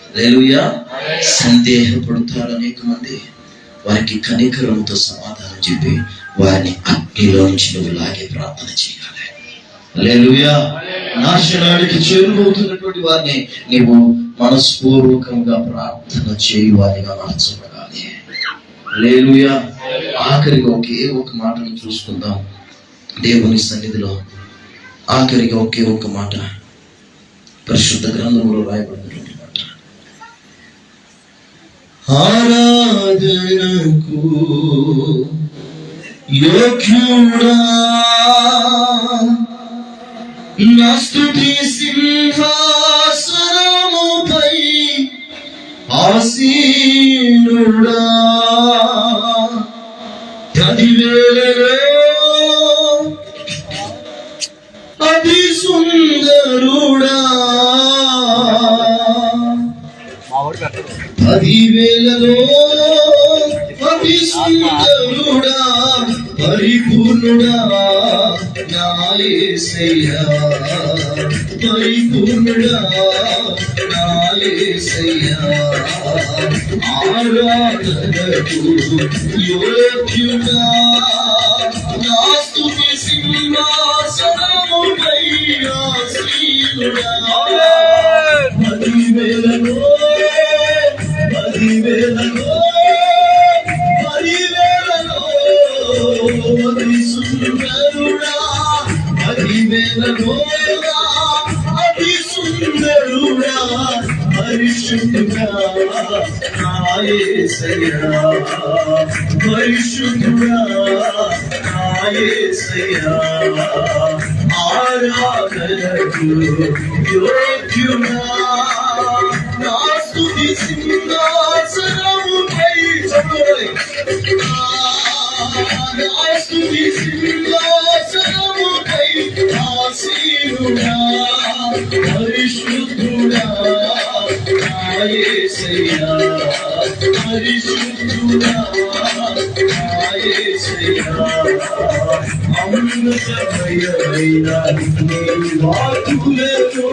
హల్లెలూయా. సందేహపడతారు అనేక మంది. వారికి కనికరంతో సమాధానం చెప్పి వారిని అగ్నిలోంచి నువ్వు లాగే ప్రార్థన చేయాలి. హల్లెలూయా. నాశనానికి చేరువవుతున్నటువంటి వారిని నీవు మనస్పూర్వకంగా ప్రార్థన చేయువారిగా మార్చబడాలి. హల్లెలూయా. ఆఖరిగా ఒకే ఒక మాటను చూసుకుందాం దేవుని సన్నిధిలో. ఆఖరిగా ఒకే ఒక మాట పరిశుద్ధ గ్రంథంలో రాయబడినటువంటి మాట. ఆరాధనకు యోగ్యుడా నా స్తుతి సింహాసనముపై ఆసీనుడా, 10,000లో అతి సుందరుడా, 10,000లో అతి సుందరుడా, పరిపూర్ణుడా నా యేసయ్యా, పరిపూర్ణుడా నా యేసయ్యా. ఆరాధనకు యోగ్యుడా నా స్తుతి సింహాసనముపై ఆసీనుడా, 10,000లో 10,000లో 10,000లో అతి సుందరుడా, 10,000లో అతి సుందరుడా, పరిశుద్ధుడా నా యేసయ్యా, పరిశుద్ధుడా నా యేసయ్యా. ఆరాధనకు యోగ్యుడా నా స్తుతి సింహాసనముపై నా స్తుతి సింహాసనముపై ఆసీనుడా, పరిశుద్ధుడా నా యేసయ్యా, పరిశుద్ధుడా నా యేసయ్యా. అమృతమయమైన నీ వాక్కులతో